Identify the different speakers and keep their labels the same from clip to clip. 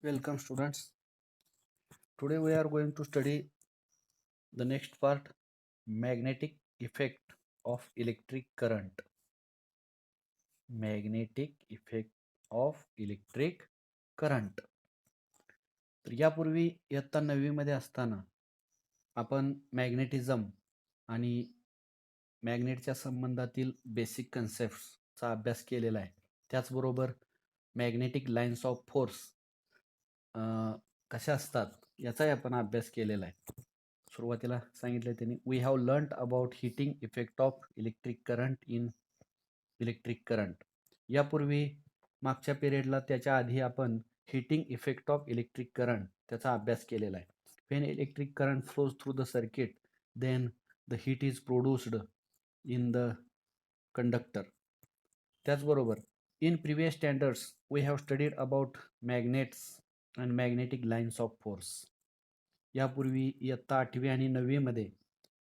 Speaker 1: Welcome students. Today we are going to study the next part, magnetic effect of electric current. Magnetic effect of electric current. तर यापूर्वी इयत्ता 9वी मध्ये असताना आपण magnetism आणि मॅग्नेटच्या संबंधातील बेसिक कन्सेप्टचा अभ्यास केलेला आहे. त्याचबरोबर मॅग्नेटिक लाईन्स ऑफ फोर्स कशा असतात याचाही आपण अभ्यास केलेला आहे. सुरुवातीला सांगितलं त्यांनी we have learned about heating effect of electric current in electric current. यापूर्वी मागच्या पिरियडला त्याच्या आधी आपण heating effect of electric current त्याचा अभ्यास केलेला आहे. When electric current flows through the circuit then the heat is produced in the conductor. त्याचबरोबर in previous standards we have studied about magnets and magnetic lines of force. यापूर्वी इयत्ता 8वी आणि 9वी मध्ये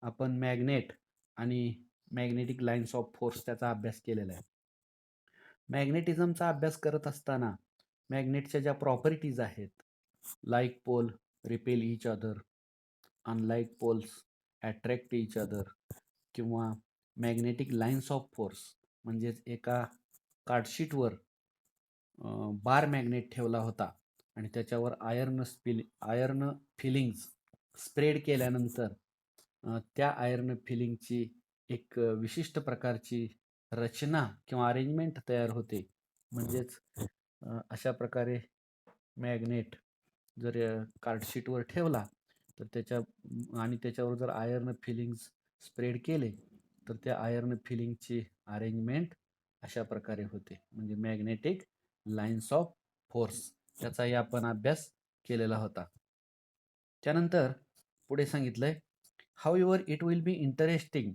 Speaker 1: आपण मॅग्नेट आणि मॅग्नेटिक लाईन्स ऑफ फोर्स त्याचा अभ्यास केलेला आहे. मॅग्नेटिझमचा अभ्यास करत असताना मॅग्नेटच्या ज्या प्रॉपर्टीज आहेत, like pole repel each other, unlike poles attract each other, किंवा मॅग्नेटिक लाईन्स ऑफ फोर्स म्हणजेच एका कार्डशीटवर बार मॅग्नेट ठेवला होता आणि त्याच्यावर आयर्न फिलिंग्स स्प्रेड केल्यानंतर त्या आयर्न फिलिंगची एक विशिष्ट प्रकारची रचना किंवा अरेंजमेंट तयार होते. म्हणजेच अशा प्रकारे मॅग्नेट जर कार्डशीटवर ठेवला तर त्याच्यावर जर आयर्न फिलिंग्स स्प्रेड केले तर त्या आयर्न फिलिंगची अरेंजमेंट अशा प्रकारे होते. म्हणजे मॅग्नेटिक लाईन्स ऑफ फोर्स याचाही आपण अभ्यास केलेला होता. त्यानंतर पुढे सांगितलंय however it will be interesting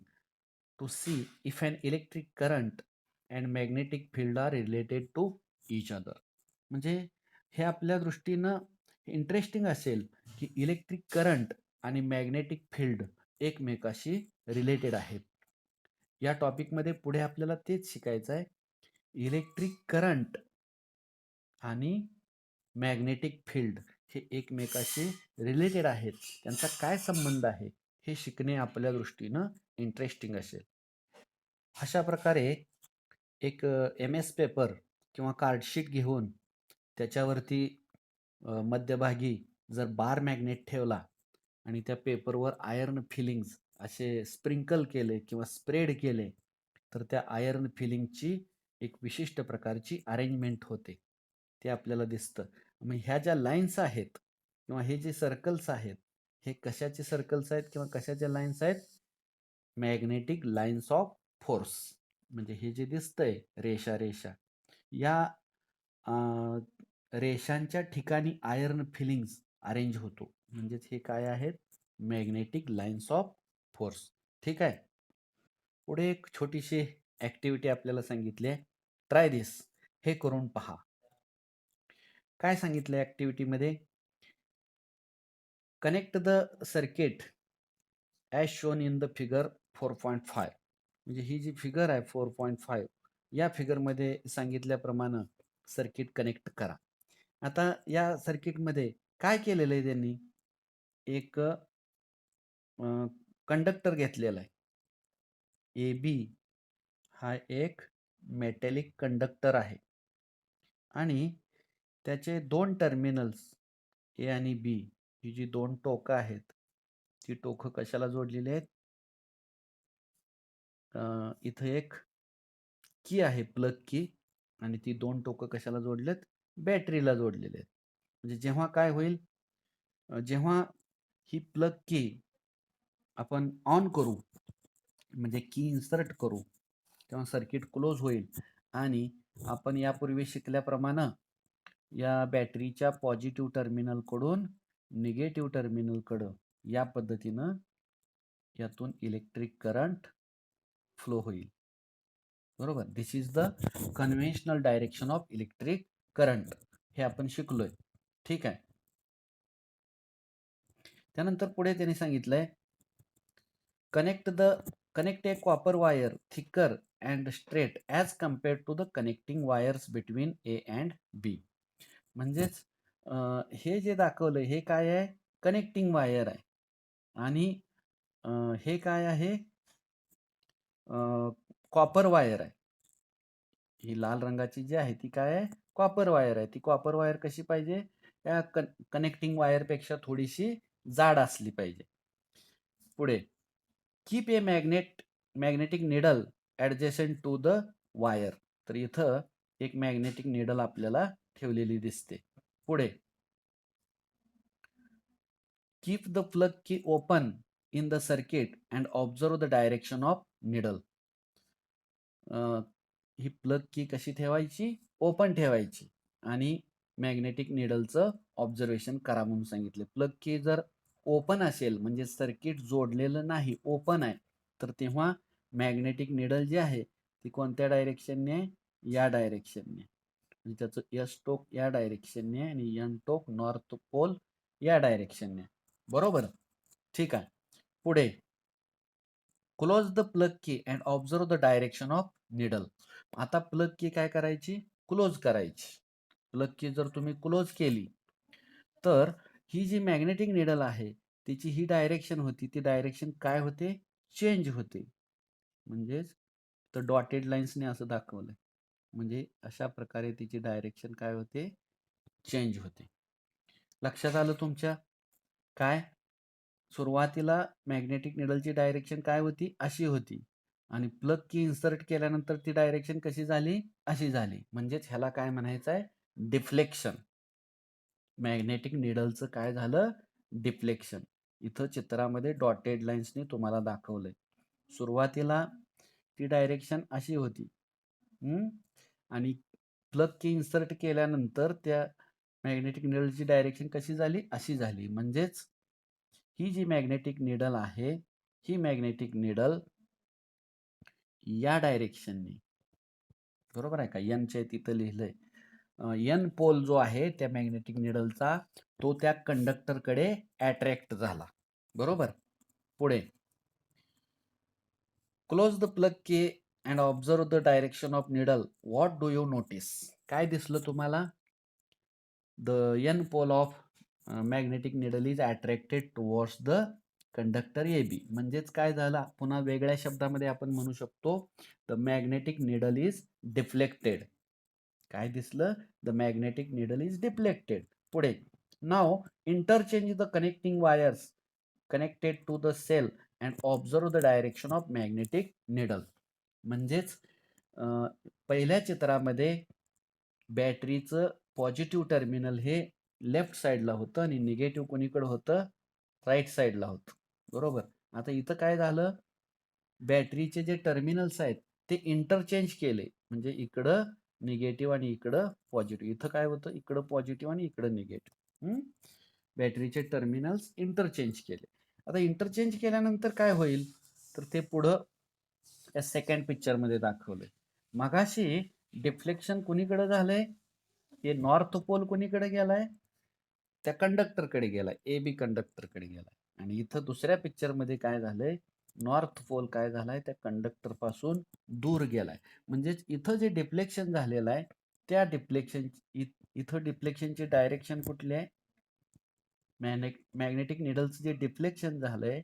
Speaker 1: to see if an electric current and magnetic field are related to each other. म्हणजे हे आपल्या दृष्टीनं इंटरेस्टिंग असेल की इलेक्ट्रिक करंट आणि मॅग्नेटिक फील्ड एकमेकाशी रिलेटेड आहेत. या टॉपिकमध्ये पुढे आपल्याला तेच शिकायचं आहे. इलेक्ट्रिक करंट आणि मॅग्नेटिक फील्ड हे एकमेकाशी रिलेटेड आहेत. त्यांचा काय संबंध आहे हे शिकणे आपल्या दृष्टीनं इंटरेस्टिंग असेल. अशा प्रकारे एक MS पेपर किंवा कार्डशीट घेऊन त्याच्यावरती मध्यभागी जर बार मॅग्नेट ठेवला आणि त्या पेपरवर आयर्न फिलिंग्स असे स्प्रिंकल केले किंवा स्प्रेड केले तर त्या आयर्न फिलिंगची एक विशिष्ट प्रकारची अरेंजमेंट होते. ते आपल्याला दिसतं. मग ह्या ज्या लाईन्स आहेत किंवा हे जे सर्कल्स आहेत हे कशाचे सर्कल्स आहेत किंवा कशाच्या लाईन्स आहेत? Magnetic lines of force. म्हणजे हे जे दिसतंय रेषा या रेषांच्या ठिकाणी आयर्न फिलिंग्स अरेंज होतो. म्हणजेच हे काय आहेत? Magnetic lines of force. ठीक आहे. पुढे एक छोटीशी ऍक्टिव्हिटी आपल्याला सांगितली आहे. Try this. हे करून पहा. काय सांगितलं ऍक्टिव्हिटीमध्ये? Connect the circuit as shown in the figure 4.5. म्हणजे ही जी फिगर आहे 4.5 या फिगरमध्ये सांगितल्याप्रमाणे सर्किट कनेक्ट करा. आता या सर्किटमध्ये काय केलेलं आहे त्यांनी? एक कंडक्टर घेतलेला आहे. AB हा एक मेटॅलिक कंडक्टर आहे आणि त्याचे दोन टर्मिनल्स A आणि B ही जी दोन टोकं आहेत ती टोकं कशाला जोडलेली आहेत? इथं एक की आहे, प्लग की, आणि ती दोन टोकं कशाला जोडलेत? बॅटरीला जोडलेले आहेत. म्हणजे जेव्हा काय होईल? जेव्हा ही प्लग की आपण ऑन करू म्हणजे की इन्सर्ट करू तेव्हा सर्किट क्लोज होईल आणि आपण यापूर्वी शिकल्याप्रमाणे या बॅटरीच्या पॉझिटिव्ह टर्मिनलकडून निगेटिव्ह टर्मिनलकडं या पद्धतीनं यातून इलेक्ट्रिक करंट फ्लो होईल. बरोबर. This is the conventional direction of electric current. हे आपण शिकलोय. ठीक आहे. त्यानंतर पुढे त्यांनी सांगितलंय connect a copper wire thicker and straight as compared to the connecting wires between A and B. म्हणजेच हे जे दाखवलं हे काय आहे? कनेक्टिंग वायर आहे. आणि हे काय आहे? कॉपर वायर आहे. ही लाल रंगाची जी आहे ती काय आहे? कॉपर वायर आहे. ती कॉपर वायर कशी पाहिजे? या कनेक्टिंग वायरपेक्षा थोडीशी जाड असली पाहिजे. पुढे, keep a magnetic needle adjacent to the wire. तर इथं एक मॅग्नेटिक निडल आपल्याला ठेवलेली दिसते. पुढे, keep the plug key open in the circuit and observe the direction of needle. ही प्लग की कशी ठेवायची? ओपन ठेवायची आणि मॅग्नेटिक निडलचं ऑब्झर्वेशन करा म्हणून सांगितले. प्लग की जर ओपन असेल म्हणजे सर्किट जोडलेलं नाही, ओपन आहे, तर तेव्हा मॅग्नेटिक निडल जी आहे ती कोणत्या डायरेक्शनने? या डायरेक्शनने. म्हणजे त्याचं एस टोक या डायरेक्शनने आणि एन टोक नॉर्थ पोल या डायरेक्शनने. बरोबर? ठीक आहे. पुढे, close the plug key and observe the direction of needle. आता प्लग की काय करायची? क्लोज करायची. प्लग की जर तुम्ही क्लोज केली तर ही जी मॅग्नेटिक निडल आहे तिची ही डायरेक्शन होती, ती डायरेक्शन काय होते? चेंज होते. म्हणजेच तर डॉटेड लाईन्सने असं दाखवलंय. म्हणजे अशा प्रकारे तिची डायरेक्शन काय होते? चेंज होते. लक्षात आलं तुमच्या? काय? सुरुवातीला मॅग्नेटिक निडलची डायरेक्शन काय होती? अशी होती. आणि प्लग की इन्सर्ट केल्यानंतर ती डायरेक्शन कशी झाली? अशी झाली. म्हणजेच ह्याला काय म्हणायचं आहे? डिफ्लेक्शन. मॅग्नेटिक निडलचं काय झालं? डिफ्लेक्शन. इथं चित्रामध्ये डॉटेड लाईन्सने तुम्हाला दाखवलंय. सुरुवातीला ती डायरेक्शन अशी होती. आणि प्लग की इन्सर्ट केल्यानंतर त्या मॅग्नेटिक निडलची डायरेक्शन कशी झाली? अशी झाली. म्हणजेच ही जी मॅग्नेटिक निडल आहे, ही मॅग्नेटिक निडल या डायरेक्शनने, बरोबर आहे का? एनच्या तिथं लिहिलंय. एन पोल जो आहे त्या मॅग्नेटिक निडलचा तो त्या कंडक्टरकडे अट्रॅक्ट झाला. बरोबर? पुढे, close the plug key and observe the direction of needle. What do you notice? काय दिसलं तुम्हाला? The N pole of magnetic needle is attracted towards the conductor A B. म्हणजेच काय झालं? पुन्हा वेगळ्या शब्दामध्ये आपण म्हणू शकतो, the magnetic needle is deflected. काय दिसलं? The magnetic needle is deflected. पुढे, now interchange the connecting wires connected to the cell and observe the direction of magnetic needle. म्हणजेच पहिल्या चित्रामध्ये बॅटरीचं पॉझिटिव्ह टर्मिनल हे लेफ्ट साईडला होतं आणि निगेटिव्ह कोणीकडे होतं? राईट साईडला होतं. बरोबर? आता इथं काय झालं? बॅटरीचे जे टर्मिनल्स आहेत ते इंटरचेंज केले. म्हणजे इकडं निगेटिव्ह आणि इकडं पॉझिटिव्ह. इथं काय होतं? इकडं पॉझिटिव्ह आणि इकडं निगेटिव्ह. बॅटरीचे टर्मिनल्स इंटरचेंज केले. आता इंटरचेंज केल्यानंतर काय होईल? तर ते पुढं या सेकंड पिक्चरमध्ये दाखवलंय. मगाशी डिफ्लेक्शन कुणीकडे झालंय? हे नॉर्थ पोल कुणीकडे गेलाय? त्या कंडक्टरकडे गेलाय. ए बी कंडक्टरकडे गेलाय. आणि इथं दुसऱ्या पिक्चरमध्ये काय झालंय? नॉर्थ पोल काय झालाय? त्या कंडक्टर पासून दूर गेलाय. म्हणजेच इथं जे डिफ्लेक्शन झालेलं आहे त्या डिफ्लेक्शन इथं डिफ्लेक्शनची डायरेक्शन कुठली आहे? मॅग्नेटिक निडलचं जे डिफ्लेक्शन झालंय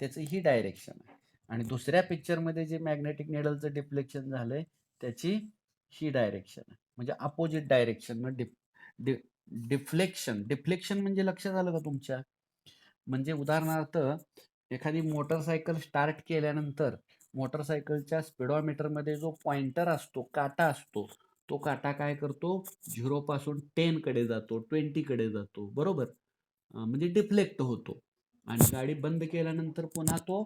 Speaker 1: त्याचं ही डायरेक्शन आहे. आणि दुसऱ्या पिक्चरमध्ये जे मॅग्नेटिक निडलचं डिफ्लेक्शन झालंय त्याची ही डायरेक्शन आहे. म्हणजे अपोजिट डायरेक्शन. डिफ्लेक्शन डिफ्लेक्शन म्हणजे लक्षात आलं का तुमच्या? म्हणजे उदाहरणार्थ एखादी मोटरसायकल स्टार्ट केल्यानंतर मोटरसायकलच्या स्पीडोमीटरमध्ये जो पॉइंटर असतो, काटा असतो, तो काटा काय करतो? 0 पासून 10 कडे जातो, 20 कडे जातो. बरोबर? म्हणजे डिफ्लेक्ट होतो. आणि गाडी बंद केल्यानंतर पुन्हा तो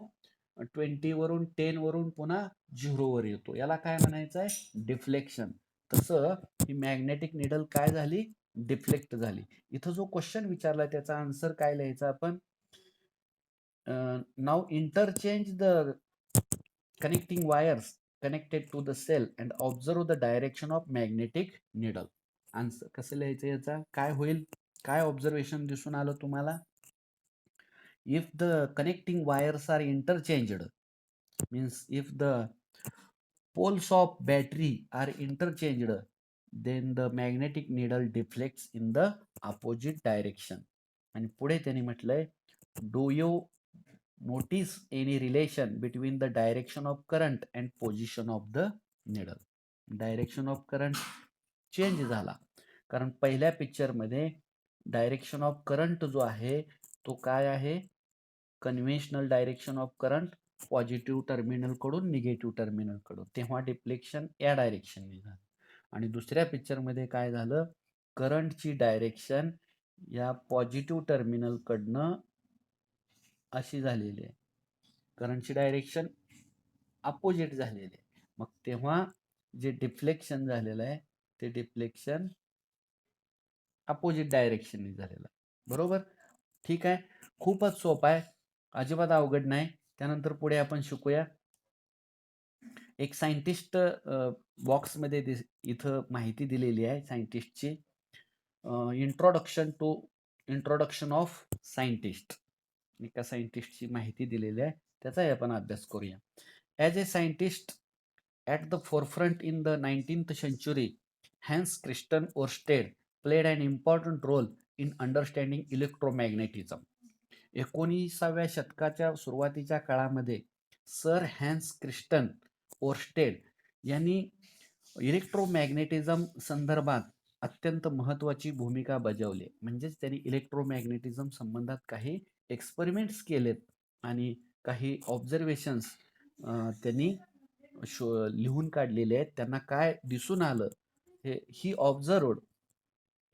Speaker 1: 20 वरून 10 वरून पुन्हा 0 वर येतो. याला काय म्हणायचं आहे? डिफ्लेक्शन. तसं ही मॅग्नेटिक निडल काय झाली? डिफ्लेक्ट झाली. इथं जो क्वेश्चन विचारलाय त्याचा आन्सर काय लिहायचा आपण? Now interchange the connecting wires connected to the cell and observe the direction of magnetic needle. Answer कसं लिहायचं याचा? काय होईल? काय ऑब्झर्वेशन दिसून आलं तुम्हाला? If the connecting wires are interchanged, means if the poles of battery are interchanged, then the magnetic needle deflects in the opposite direction. आणि पुढे त्यांनी म्हटलंय, do you notice any relation between the direction of current and position of the needle? Direction of current change झाला, कारण पहिल्या picture मध्ये direction of current जो आहे तो काय आहे, conventional direction of current positive terminal कडून निगेटिव्ह टर्मिनल कडून, तेव्हा डिफ्लेक्शन या डायरेक्शनने झालं. आणि दुसऱ्या पिक्चर मध्ये काय झालं, करंटची डायरेक्शन या पॉझिटिव्ह टर्मिनल कडनं अशी झालेली आहे, करंटची डायरेक्शन अपोजिट झालेली आहे. मग तेव्हा जे डिफ्लेक्शन झालेलं आहे ते डिफ्लेक्शन अपोजिट डायरेक्शनने झालेलं आहे. बरोबर, ठीक आहे. खूपच सोपं आहे, अजिबात अवघड नाही. त्यानंतर पुढे आपण शिकूया. एक सायंटिस्ट बॉक्समध्ये इथं माहिती दिलेली आहे सायंटिस्टची. इंट्रोडक्शन ऑफ सायंटिस्ट, एका सायंटिस्टची माहिती दिलेली आहे, त्याचाही आपण अभ्यास करूया. As a scientist at the forefront in the 19th century, Hans Christian Oersted played an important role in understanding electromagnetism. 19व्या शतकाच्या सुरुवातीच्या काळामध्ये सर हॅन्स क्रिस्टन ओर्स्टेड यांनी इलेक्ट्रोमॅग्नेटिझम संदर्भात अत्यंत महत्त्वाची भूमिका बजावली. म्हणजेच त्यांनी इलेक्ट्रोमॅग्नेटिझम संबंधात काही एक्सपेरिमेंट्स केलेत आणि काही ऑब्झर्वेशन्स त्यांनी लिहून काढलेले आहेत. त्यांना काय दिसून आलं, ही observed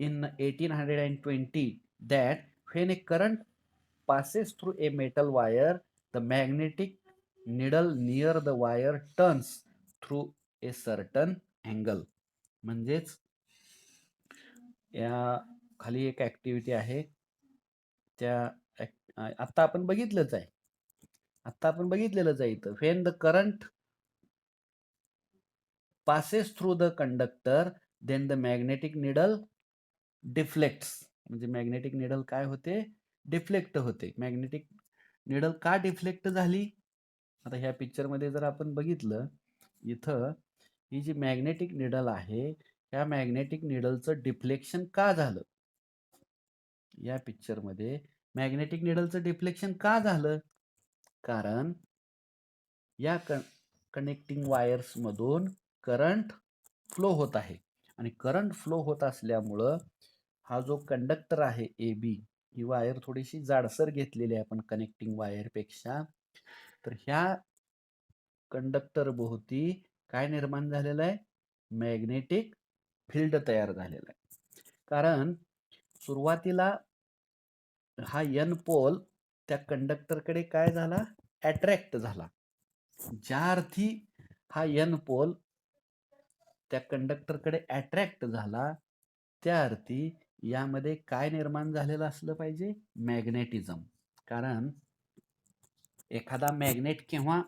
Speaker 1: in 1820 that when a current passes through a metal wire, the magnetic needle near the wire turns through a certain angle. म्हणजेच या खाली एक ऍक्टिव्हिटी आहे, त्या आता आपण बघितलंच आहे, इथं when the current passes through the conductor then the magnetic needle deflects. म्हणजे मॅग्नेटिक निडल काय होते, डिफ्लेक्ट होते. मॅग्नेटिक निडल का डिफ्लेक्ट झाली, आता ह्या पिक्चर मध्ये जर आपण बघितलं, इथं ही जी मॅग्नेटिक निडल आहे या मॅग्नेटिक निडलचं डिफ्लेक्शन का झालं, या पिक्चर मध्ये मॅग्नेटिक निडलचं डिफ्लेक्शन का झालं, कारण या कनेक्टिंग वायर्स मधून करंट फ्लो होत आहे आणि करंट फ्लो होत असल्यामुळं हा जो कंडक्टर आहे ए बी, ही वायर थोडीशी जाडसर घेतलेली आहे आपण कनेक्टिंग वायर पेक्षा, तर ह्या कंडक्टर भोवती काय निर्माण झालेलं आहे, मॅग्नेटिक फील्ड तयार झालेला आहे. कारण सुरुवातीला हा एन पोल त्या कंडक्टरकडे काय झाला, अट्रॅक्ट झाला. ज्या अर्थी हा एन पोल त्या कंडक्टरकडे अट्रॅक्ट झाला, त्या अर्थी यामध्ये काय निर्माण झालेलं असलं पाहिजे, मॅग्नेटिझम. कारण एखादा मॅग्नेट केव्हा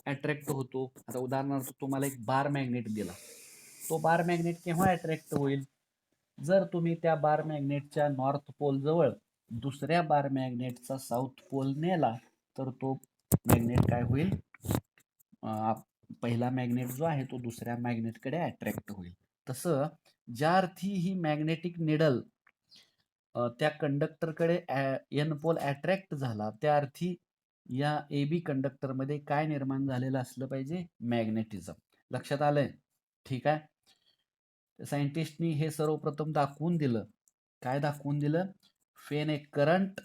Speaker 1: अट्रॅक्ट होतो, आता उदाहरणार्थ तुम्हाला एक बार मॅग्नेट दिला, तो बार मॅग्नेट केव्हा अट्रॅक्ट होईल, जर तुम्ही त्या बार मॅग्नेटच्या नॉर्थ पोल जवळ दुसऱ्या बार मॅग्नेटचा साऊथ पोल नेला तर तो मॅग्नेट काय होईल, पहिला मॅग्नेट जो आहे तो दुसऱ्या मॅग्नेटकडे अट्रॅक्ट होईल. तसं ज्या अर्थी ही मॅग्नेटिक निडल त्या कंडक्टरकडे एन पोल अट्रॅक्ट झाला, त्या अर्थी या ए बी कंडक्टर मध्ये काय निर्माण झालेलं असलं पाहिजे, मॅग्नेटिझम. लक्षात आलंय, ठीक आहे. सायंटिस्टनी हे सर्वप्रथम दाखवून दिलं. काय दाखवून दिलं, when a current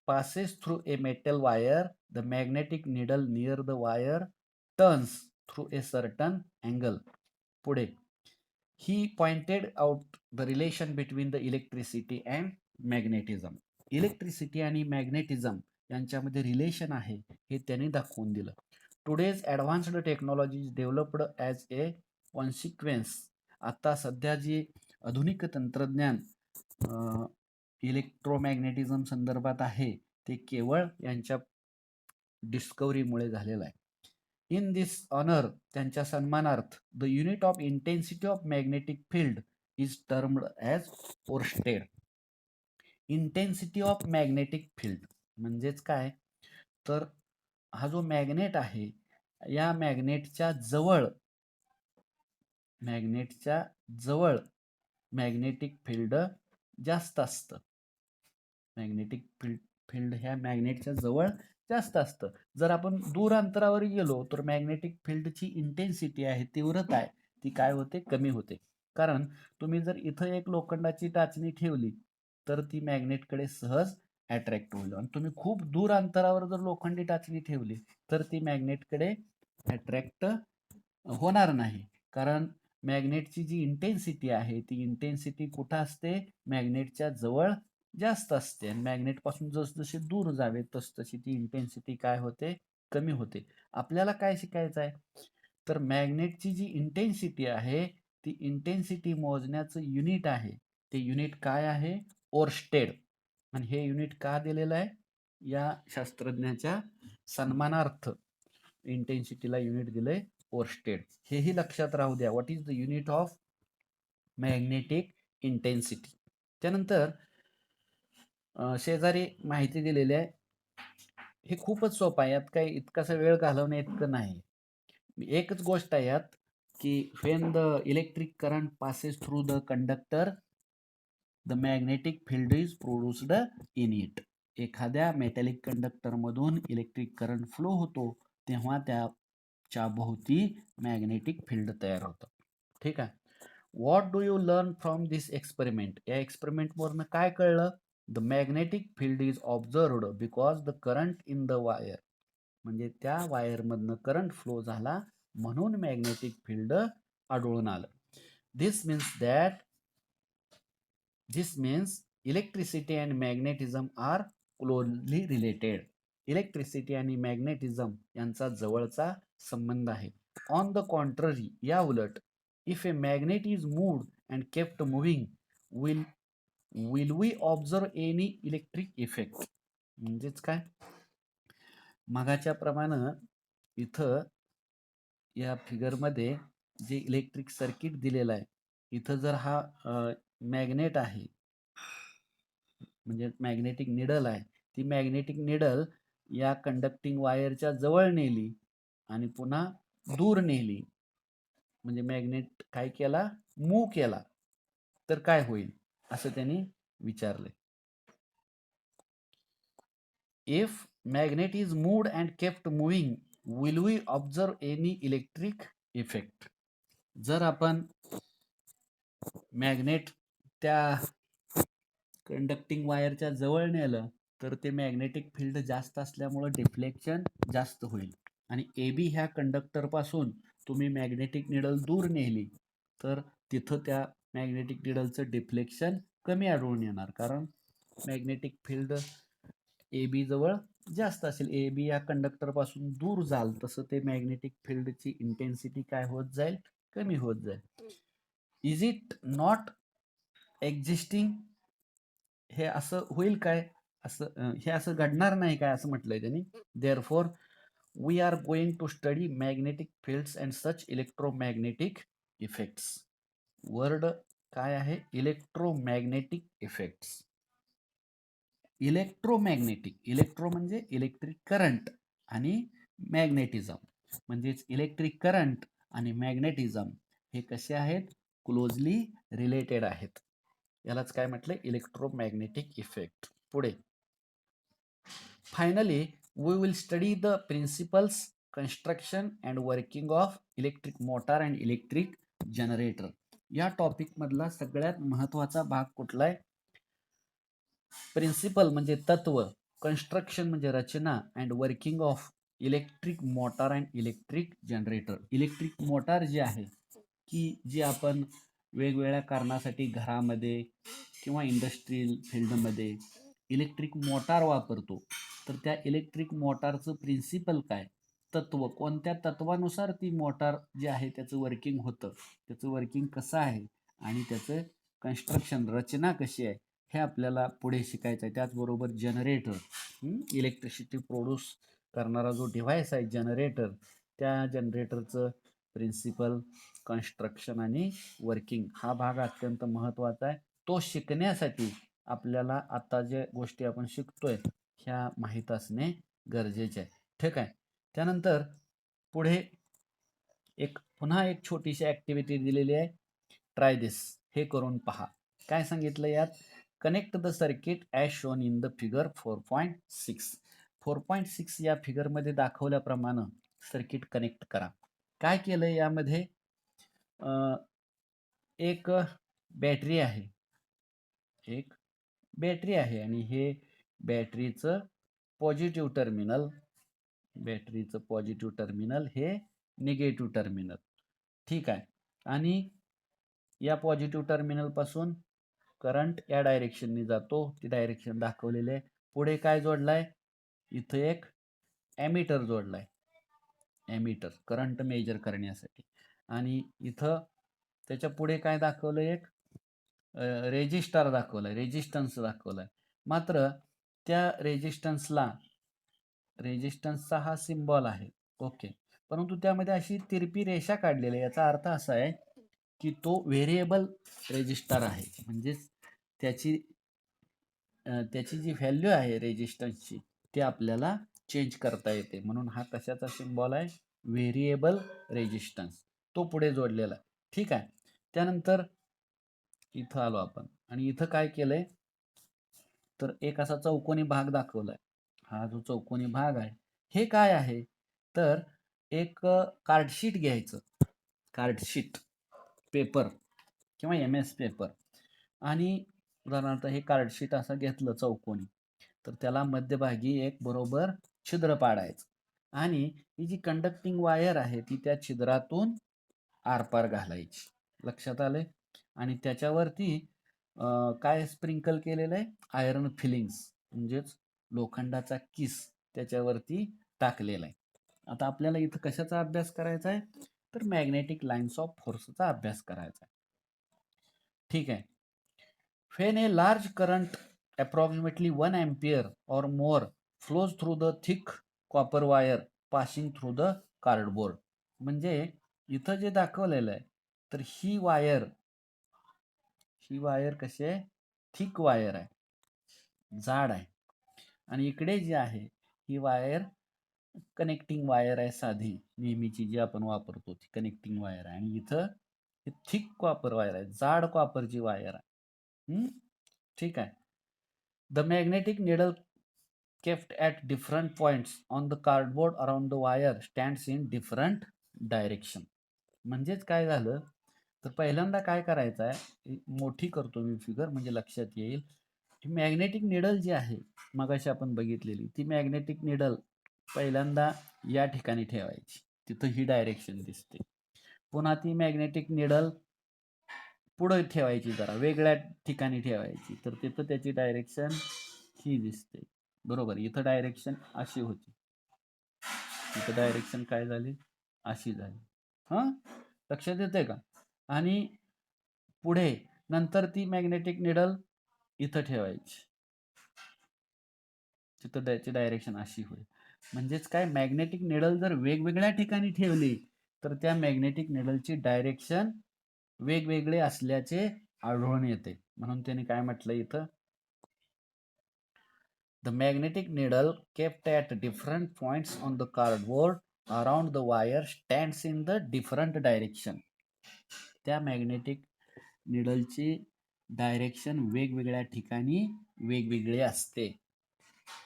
Speaker 1: passes through a metal wire, the magnetic needle near the wire turns through a certain angle. पुढे, he pointed out the relation between the electricity and magnetism. Electricity आणि मॅग्नेटिझम यांच्यामध्ये relation आहे हे त्यांनी दाखवून दिलं. Today's advanced technology developed as a consequence. आता सध्या जी आधुनिक तंत्रज्ञान इलेक्ट्रोमॅग्नेटिझम संदर्भात आहे ते केवळ यांच्या डिस्कवरीमुळे झालेलं आहे. इन दिस ऑनर, त्यांच्या सन्मानार्थ, the unit of intensity of magnetic field is termed as oersted. Intensity of magnetic field म्हणजेच काय, तर हा जो मॅग्नेट आहे या मॅग्नेटच्या जवळ मॅग्नेटच्या जवळ मॅग्नेटिक फील्ड जास्त असतं. मॅग्नेटिक फील्ड ह्या मॅग्नेटच्या जवळ जास्त असतं. जर आपण दूर अंतरावर गेलो तर मॅग्नेटिक फील्डची इंटेन्सिटी आहे, तीव्रता आहे, ती काय होते, कमी होते. कारण तुम्ही जर इथं एक लोखंडाची टाचणी ठेवली तर ती मॅग्नेटकडे सहज अट्रॅक्ट होईल, आणि तुम्ही खूप दूर अंतरावर जर लोखंडी टाचणी ठेवली तर ती मॅग्नेटकडे अट्रॅक्ट होणार नाही. कारण मॅग्नेटची जी इंटेन्सिटी आहे ती इंटेन्सिटी कुठं असते, मॅग्नेटच्या जवळ जास्त असते, आणि मॅग्नेट पासून जसजसे दूर जावे तसतशी ती इंटेन्सिटी काय होते, कमी होते. आपल्याला काय शिकायचं आहे, तर मॅग्नेटची जी इंटेन्सिटी आहे ती इंटेन्सिटी मोजण्याचं युनिट आहे, ते युनिट काय आहे, ओरस्टेड. आणि हे युनिट का दिलेलं आहे, या शास्त्रज्ञाच्या सन्मानार्थ इंटेन्सिटीला युनिट दिलंय ओरस्टेड. हेही लक्षात राहू द्या, what is the unit of magnetic intensity. त्यानंतर शेजारी माहिती दिलेली आहे, हे खूपच सोपं आहे, यात काही इतकासा वेळ घालवण्या इतकं नाही. एकच गोष्ट आहे यात, की when the electric current passes through the conductor the magnetic field is produced in it. एखाद्या मेटॅलिक कंडक्टर मधून इलेक्ट्रिक करंट फ्लो होतो तेव्हा त्याच्या भोवती मॅग्नेटिक फील्ड तयार होतं. ठीक आहे. What do you learn from this experiment. या एक्सपेरिमेंट वरनं काय कळलं, the magnetic field is observed because the current in the wire. म्हणजे त्या वायरमधनं करंट फ्लो झाला म्हणून मॅग्नेटिक फील्ड आढळून आलं. This means electricity and magnetism are closely related. Electricity आणि मॅग्नेटिझम यांचा जवळचा संबंध आहे. ऑन द कॉन्ट्ररी, या उलट, if a magnet is moved and kept moving will we observe any electric effect. म्हणजेच काय, मगाच्या प्रमाणे इथं या फिगरमध्ये जे इलेक्ट्रिक सर्किट दिलेलं आहे, इथं जर हा मॅग्नेट आहे, म्हणजे मॅग्नेटिक निडल आहे, ती मॅग्नेटिक निडल या कंडक्टिंग वायरच्या जवळ नेली आणि पुन्हा दूर नेली, म्हणजे मॅग्नेट काय केला, मूव्ह केला, तर काय होईल असं त्यांनी विचारले. If magnet is moved and kept moving will we observe any electric effect. जर आपण मॅग्नेट त्या कंडक्टिंग वायरच्या जवळ नेलं तर ते मॅग्नेटिक फील्ड जास्त असल्यामुळे डिफ्लेक्शन जास्त होईल, आणि ए बी ह्या कंडक्टर पासून तुम्ही मॅग्नेटिक निडल दूर नेली तर तिथं त्या मॅग्नेटिक निडलचं डिफ्लेक्शन कमी आढळून येणार, कारण मॅग्नेटिक फील्ड ए बी जवळ जास्त असेल. ए बी या कंडक्टर पासून दूर जाल तसं ते मॅग्नेटिक फील्डची इंटेन्सिटी काय होत जाईल, कमी होत जाईल. Is it not existing. हे असं होईल काय, असं हे असं घडणार नाही काय असं म्हटलंय त्यांनी. Therefore we are going to study magnetic fields and such electromagnetic effects. Word काय आहे, इलेक्ट्रोमॅग्नेटिक इफेक्ट्स. इलेक्ट्रोमॅग्नेटिक, इलेक्ट्रो म्हणजे इलेक्ट्रिक करंट आणि मॅग्नेटिझम, म्हणजेच इलेक्ट्रिक करंट आणि मॅग्नेटिझम हे कसे आहेत, क्लोजली रिलेटेड आहेत. यालाच काय म्हटलं, इलेक्ट्रोमॅग्नेटिक इफेक्ट. पुढे, finally we will study the principles, construction and working of electric motor and electric generator. या टॉपिक मधला सगळ्यात महत्वाचा भाग कुठला आहे, प्रिन्सिपल म्हणजे तत्व, कन्स्ट्रक्शन म्हणजे रचना, and working of electric motor and electric generator. Electric motor जी आहे की जी आपण वेगवेगळ्या कारणासाठी घरामध्ये किंवा इंडस्ट्रियल फील्डमध्ये इलेक्ट्रिक मोटार वापरतो, तर त्या इलेक्ट्रिक मोटारचं प्रिन्सिपल काय, तत्व, कोणत्या तत्वानुसार ती मोटार जी आहे त्याचं वर्किंग होतं, त्याचं वर्किंग कसं आहे, आणि त्याचं कन्स्ट्रक्शन, रचना कशी आहे, हे आपल्याला पुढे शिकायचं आहे. त्याचबरोबर जनरेटर, इलेक्ट्रिसिटी प्रोड्यूस करणारा जो डिव्हाइस आहे जनरेटर, त्या जनरेटरचं प्रिन्सिपल, कन्स्ट्रक्शन आणि वर्किंग हा भाग अत्यंत महत्त्वाचा आहे. तो शिकण्यासाठी आपल्याला आता जे गोष्टी आपण शिकतोय ह्या माहीत असणे गरजेचे आहे. ठीक आहे. त्यानंतर पुढे एक पुन्हा एक छोटीशी ऍक्टिव्हिटी दिलेली आहे, ट्राय दिस. हे करून पहा. काय सांगितलं यात? Connect the circuit as shown in the figure 4.6. 4.6 या फिगरमध्ये दाखवल्याप्रमाणे सर्किट कनेक्ट करा. काय केलंय यामध्ये? एक बॅटरी आहे, एक बॅटरी आहे आणि हे बॅटरीचं पॉझिटिव्ह टर्मिनल, बॅटरीचं पॉझिटिव्ह टर्मिनल हे निगेटिव्ह टर्मिनल. ठीक आहे. आणि या पॉझिटिव्ह टर्मिनल पासून करंट या डायरेक्शनने जातो, ती डायरेक्शन दाखवलेली आहे. पुढे काय जोडलाय? इथं एक ॲमीटर जोडलाय, ॲमीटर करंट मेजर करण्यासाठी. आणि इथं त्याच्या पुढे काय दाखवलं? एक रेजिस्टर दाखवलाय, रेजिस्टन्स दाखवलाय. मात्र त्या रेजिस्टन्सचा हा सिम्बॉल आहे, ओके. परंतु त्यामध्ये अशी तिरपी रेषा काढलेली आहे. याचा अर्थ असा आहे की तो व्हेरिएबल रेजिस्टर आहे, म्हणजेच त्याची जी व्हॅल्यू आहे रेजिस्टन्सची ती आपल्याला चेंज करता येते. म्हणून हा कशाचा सिम्बॉल आहे? Variable resistance. तो पुढे जोडलेला. ठीक आहे. त्यानंतर इथं आलो आपण आणि इथं काय केलंय? तर एक असा चौकोनी भाग दाखवलाय. हा जो चौकोनी भाग आहे हे काय आहे? तर एक कार्डशीट घ्यायचं, कार्डशीट पेपर किंवा MS पेपर. आणि उदाहरणार्थ हे कार्डशीट असं घेतलं चौकोनी, तर त्याला मध्यभागी एक बरोबर छिद्र पाडायचं आणि ही जी कंडक्टिंग वायर आहे ती त्या छिद्रातून आरपार घालायची. लक्षात आले? आणि त्याच्यावरती काय स्प्रिंकल केलेलं आहे? आयर्न फिलिंग्स, म्हणजेच लोखंडाचा किस त्याच्यावरती टाकलेला आहे. आता आपल्याला इथं कशाचा अभ्यास करायचा आहे? तर मॅग्नेटिक लाईन्स ऑफ फोर्सचा अभ्यास करायचा आहे. ठीक आहे. When a large current, approximately 1 ampere or more, flows through the thick copper wire passing through the cardboard. म्हणजे इथं जे दाखवलेलं आहे, तर ही वायर कशी आहे? थिक वायर आहे, जाड आहे. आणि इकडे जी आहे ही वायर कनेक्टिंग वायर आहे, साधी नेहमीची जी आपण वापरतो ती कनेक्टिंग वायर आहे. आणि इथं थिक कॉपर वायर आहे, जाड कॉपरची वायर आहे. ठीक आहे. The magnetic needle kept at different points on the cardboard around the wire stands in different direction. म्हणजेच काय झालं? तर पहिल्यांदा काय करायचं आहे, मोठी करतो मी फिगर म्हणजे लक्षात येईल. मॅग्नेटिक निडल जी आहे मगाशी आपण बघितलेली, ती मॅग्नेटिक निडल पहिल्यांदा या ठिकाणी ठेवायची, तिथं ही डायरेक्शन दिसते. पुन्हा ती मॅग्नेटिक निडल पुढे ठेवायची, जरा वेगळ्या ठिकाणी ठेवायची, तर तिथं त्याची डायरेक्शन ही दिसते. बरोबर, इथं डायरेक्शन अशी होती, इथं डायरेक्शन काय झाली? अशी झाली. हा, लक्षात येते का? आणि पुढे नंतर ती मॅग्नेटिक निडल इथं ठेवायची, तिथं त्याची डायरेक्शन अशी होईल. म्हणजेच काय? मॅग्नेटिक निडल जर वेगवेगळ्या ठिकाणी ठेवली तर त्या मॅग्नेटिक निडलची डायरेक्शन वेगवेगळे असल्याचे आढळून येते. म्हणून त्याने काय म्हटलं इथं? The magnetic needle kept at different points on the cardboard around the wire stands in the different direction. त्या मॅग्नेटिक निडलची डायरेक्शन वेगवेगळ्या ठिकाणी वेगवेगळी असते.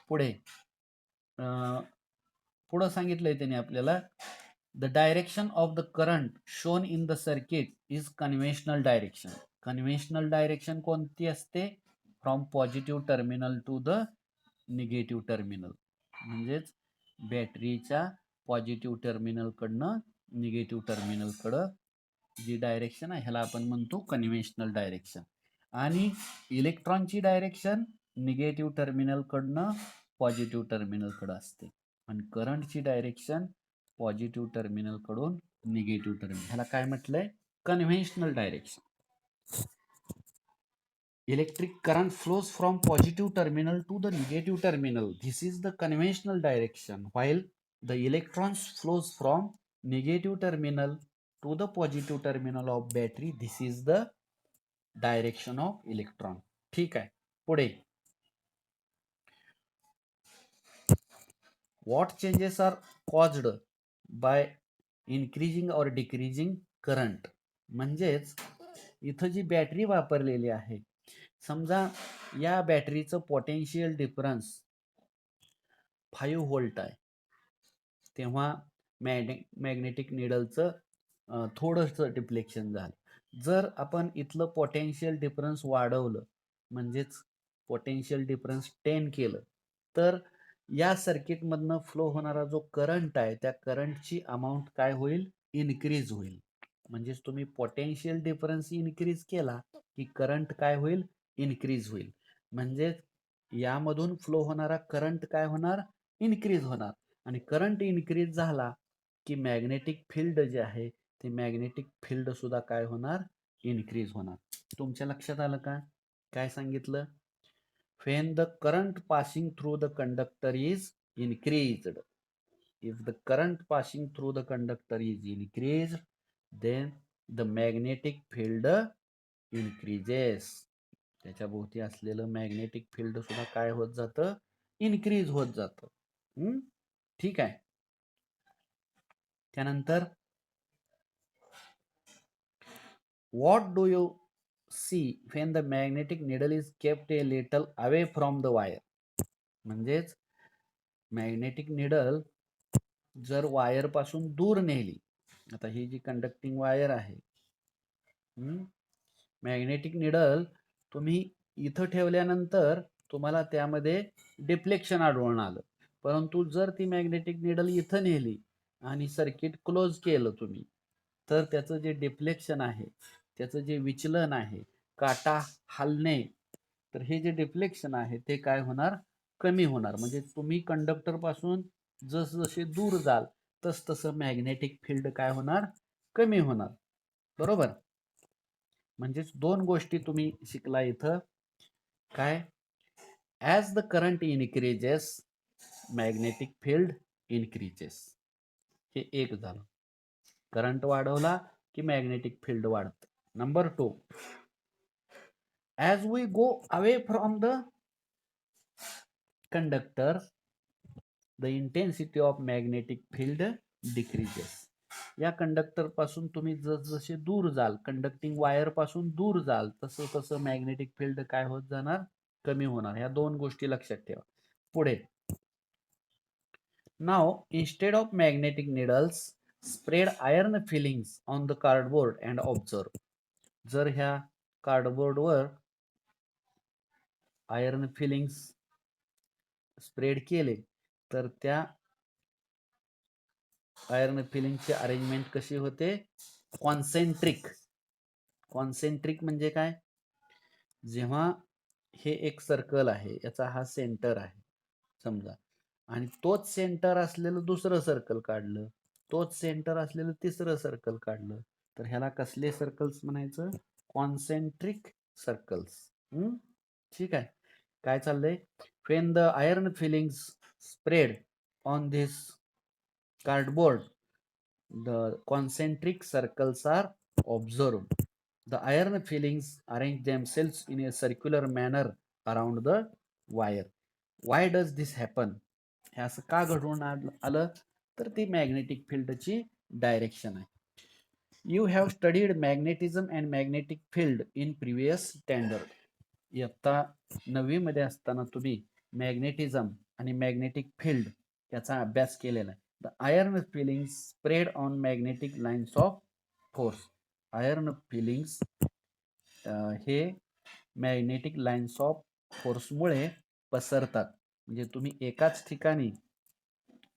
Speaker 1: पुढे पुढं सांगितलंय त्याने आपल्याला, the direction of the current shown in the circuit is conventional direction. Conventional direction कोणती असते? From positive terminal to the negative terminal. म्हणजेच बॅटरीच्या पॉझिटिव्ह टर्मिनलकडनं निगेटिव्ह टर्मिनलकडं जी डायरेक्शन आहे ह्याला आपण म्हणतो कन्व्हेन्शनल डायरेक्शन. आणि इलेक्ट्रॉनची डायरेक्शन निगेटिव्ह टर्मिनलकडनं पॉझिटिव्ह टर्मिनलकडं असते. आणि करंटची डायरेक्शन पॉझिटिव्ह टर्मिनलकडून निगेटिव्ह टर्मिनल. ह्याला काय म्हटलंय? Conventional direction. Electric current flows from positive terminal to the negative terminal. This is the conventional direction. While the electrons flows from negative terminal to the positive terminal of battery. This is the direction of electron. ठीक आहे. पुढे, what changes are caused by increasing और decreasing current. म्हणजेच इथं जी battery वापरलेली आहे, समजा या बॅटरीचं पोटेन्शियल डिफरन्स 5 व्होल्ट आहे, तेव्हा मॅग्नेटिक निडलचं थोडंसं डिफ्लेक्शन झालं. जर आपण इथलं पोटेन्शियल डिफरन्स वाढवलं, म्हणजेच पोटेन्शियल डिफरन्स 10 केलं, तर या सर्किटमधनं फ्लो होणारा जो करंट आहे, त्या करंटची अमाऊंट काय होईल? इन्क्रीज होईल. म्हणजेच तुम्ही पोटेन्शियल डिफरन्स इन्क्रीज केला की करंट काय होईल? इन्क्रीज होईल. म्हणजेच यामधून फ्लो होणारा करंट काय होणार? इन्क्रीज होणार. आणि करंट इन्क्रीज झाला की मॅग्नेटिक फील्ड जे आहे ते मॅग्नेटिक फील्ड सुद्धा काय होणार? इन्क्रीज होणार. तुमच्या लक्षात आलं का? काय सांगितलं? when the current passing through the conductor is increased, if the current passing through the conductor is increased, then the magnetic field increases. त्याच्या भोवती असलेलं मॅग्नेटिक फील्ड सुद्धा काय होत जातं? इन्क्रीज होत जातं. ठीक आहे. त्यानंतर what do you see when the magnetic needle is kept a little away from the wire? म्हणजेच मॅग्नेटिक निडल जर वायर पासून दूर नेली, आता ही जी कंडक्टिंग वायर आहे, मॅग्नेटिक निडल तुम्ही इथं ठेवल्यानंतर तुम्हाला त्यामध्ये डिफ्लेक्शन आढळून आलं, परंतु जर ती मॅग्नेटिक निडल इथं नेली आणि सर्किट क्लोज केलं तुम्ही, तर त्याचं जे डिफ्लेक्शन आहे, त्याचं जे विचलन आहे, काटा हलणे, तर हे जे डिफ्लेक्शन आहे ते काय होणार? कमी होणार. म्हणजे तुम्ही कंडक्टर पासून जसजसे दूर जाल तस तसं मॅग्नेटिक फील्ड काय होणार? कमी होणार. बरोबर. म्हणजेच दोन गोष्टी तुम्ही शिकला इथं. काय? As the current increases magnetic field increases. हे एक झालं. करंट वाढवला की मॅग्नेटिक फील्ड वाढतं. Number 2, as we go away from the conductor the intensity of magnetic field decreases. या कंडक्टर पासून तुम्ही जसजसे दूर जाल, कंडक्टिंग वायर पासून दूर जाल, तसं तसं मॅग्नेटिक फील्ड काय होत जाणार? कमी होणार. ह्या दोन गोष्टी लक्षात ठेवा. पुढे, now instead of magnetic needles spread iron filings on the cardboard and observe. जर ह्या कार्डबोर्डवर आयर्न फिलिंग्स स्प्रेड केले तर त्या आयर्न फिलिंगची अरेंजमेंट कशी होते? कॉन्सेंट्रिक. कॉन्सेंट्रिक म्हणजे काय? जेव्हा हे एक सर्कल आहे, याचा हा सेंटर आहे समजा, आणि तोच सेंटर असलेलं दुसरं सर्कल काढलं, तोच सेंटर असलेलं तिसरं सर्कल काढलं, तर ह्याला कसले सर्कल्स म्हणायचं? Concentric circles. ठीक आहे. काय चाललंय? when the iron fillings spread on this cardboard, the concentric circles are observed. The iron fillings arrange themselves in a circular manner around the wire. Why does this happen? हे असं का घडून आलं? तर ती मॅग्नेटिक फील्डची डायरेक्शन आहे. You have studied magnetism and magnetic field in previous standard. इयत्ता 9वी मध्ये असताना तुम्ही मॅग्नेटिझम आणि मॅग्नेटिक फील्ड याचा अभ्यास केलेला आहे. The iron filings spread on magnetic lines of force. Iron filings हे मॅग्नेटिक लाईन्स ऑफ फोर्समुळे पसरतात. म्हणजे तुम्ही एकाच ठिकाणी,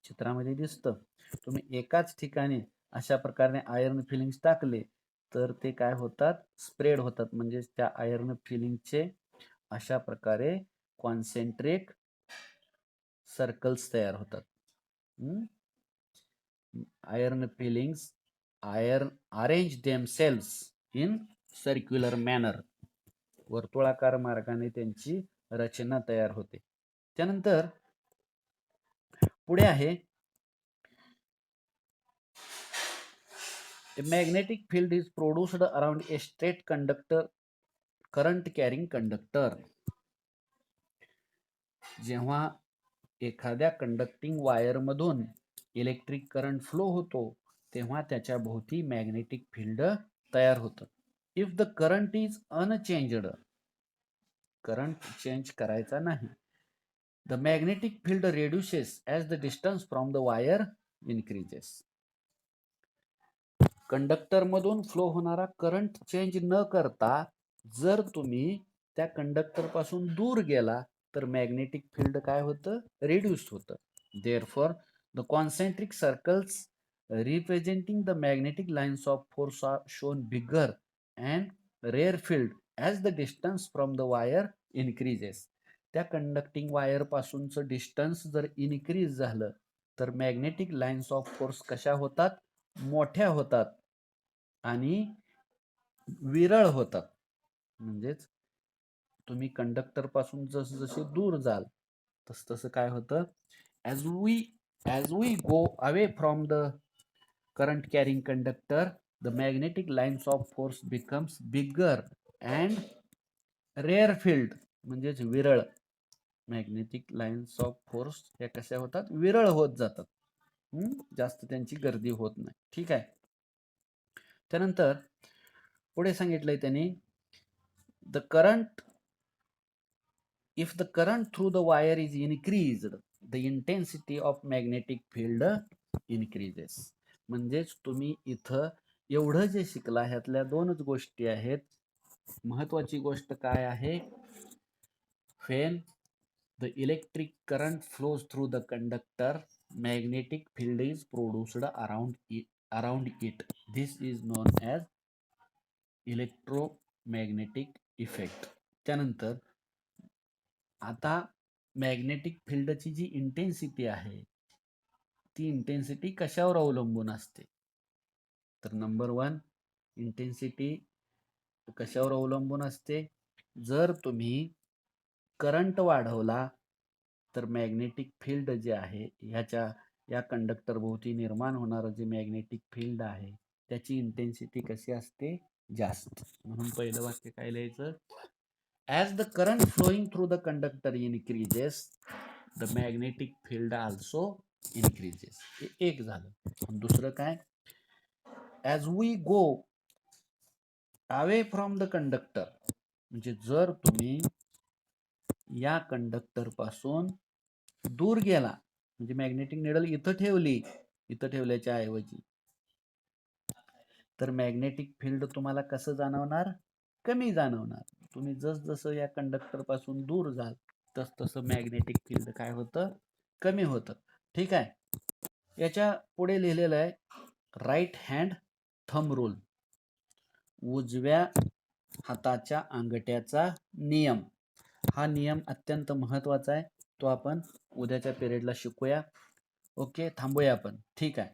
Speaker 1: चित्रामध्ये दिसतं, तुम्ही एकाच ठिकाणी अशा प्रकारे आयर्न फिलिंग्स टाकले तर ते काय होतात? स्प्रेड होतात. म्हणजे त्या आयर्न फिलिंगचे अशा प्रकारे कॉन्सेंट्रिक सर्कल्स तयार होतात. Iron filings arrange themselves in circular manner. वर्तुळाकार मार्गाने त्यांची रचना तयार होते. त्यानंतर पुढे आहे, a magnetic field is produced around a straight conductor, current carrying conductor. जेव्हा एखाद्या कंडक्टिंग वायर मधून इलेक्ट्रिक करंट फ्लो होतो तेव्हा त्याच्या भोवती मॅग्नेटिक फील्ड तयार होतं. If the current is unchanged, current change करायचा नाही, the magnetic field reduces as the distance from the wire increases. कंडक्टरमधून फ्लो होणारा करंट चेंज न करता जर तुम्ही त्या कंडक्टर पासून दूर गेला तर मॅग्नेटिक फील्ड काय होतं, रिड्यूस होतं. Therefore the concentric circles representing the magnetic lines of force are shown bigger and rare field as the distance from the wire increases. त्या कंडक्टिंग वायर पासूनचं डिस्टन्स जर इन्क्रीज झालं तर मॅग्नेटिक लाईन्स ऑफ फोर्स कशा होतात, मोठ्या होतात आणि विरळ होतात. म्हणजेच तुम्ही कंडक्टर पासून जसं जसे दूर जाल तस तसं काय होतं, as we go away from the current carrying conductor the magnetic lines of force becomes bigger and rare field, म्हणजेच विरळ. मॅग्नेटिक लाईन्स ऑफ फोर्स या कशा होतात, विरळ होत जातात. जास्त त्यांची गर्दी होत नाही. ठीक आहे. त्यानंतर पुढे सांगितलंय त्यांनी, the current if the current through the wire is increased the intensity of magnetic field increases. म्हणजेच तुम्ही इथं एवढं जे शिकला ह्यातल्या दोनच गोष्टी आहेत. महत्वाची गोष्ट काय आहे, when the electric current flows through the conductor magnetic field is produced around it. This is known as electromagnetic effect. त्यानंतर आता मॅग्नेटिक फील्डची जी इंटेन्सिटी आहे ती इंटेन्सिटी कशावर अवलंबून असते, तर नंबर 1 इंटेन्सिटी कशावर अवलंबून असते, जर तुम्ही करंट वाढवला तर मॅग्नेटिक फील्ड जे आहे या कंडक्टर भोवती निर्माण होणारं जे मॅग्नेटिक फील्ड आहे त्याची इंटेन्सिटी कशी असते, जास्त. म्हणून पहिलं वाक्य काय लिहायचं, as the current flowing through the conductor increases the magnetic field also increases. हे एक झालं. दुसरं काय, as we go away from the conductor, म्हणजे जर तुम्ही या कंडक्टर पासून दूर गेला, म्हणजे मॅग्नेटिक निडल इथं ठेवली, इथं ठेवल्याच्या ऐवजी, तर मॅग्नेटिक फील्ड तुम्हाला कसं जाणवणार, कमी जाणवणार. तुम्ही जसं या कंडक्टर पासून दूर जाल तस तसं मॅग्नेटिक फील्ड काय होतं, कमी होतं. ठीक आहे. याच्या पुढे लिहिलेलं आहे राईट हँड थंब रूल, उजव्या हाताच्या अंगठ्याचा नियम. हा नियम अत्यंत महत्वाचा आहे. तो आपण उद्याच्या पिरियडला शिकूया. ओके, थांबूया आपण. ठीक आहे.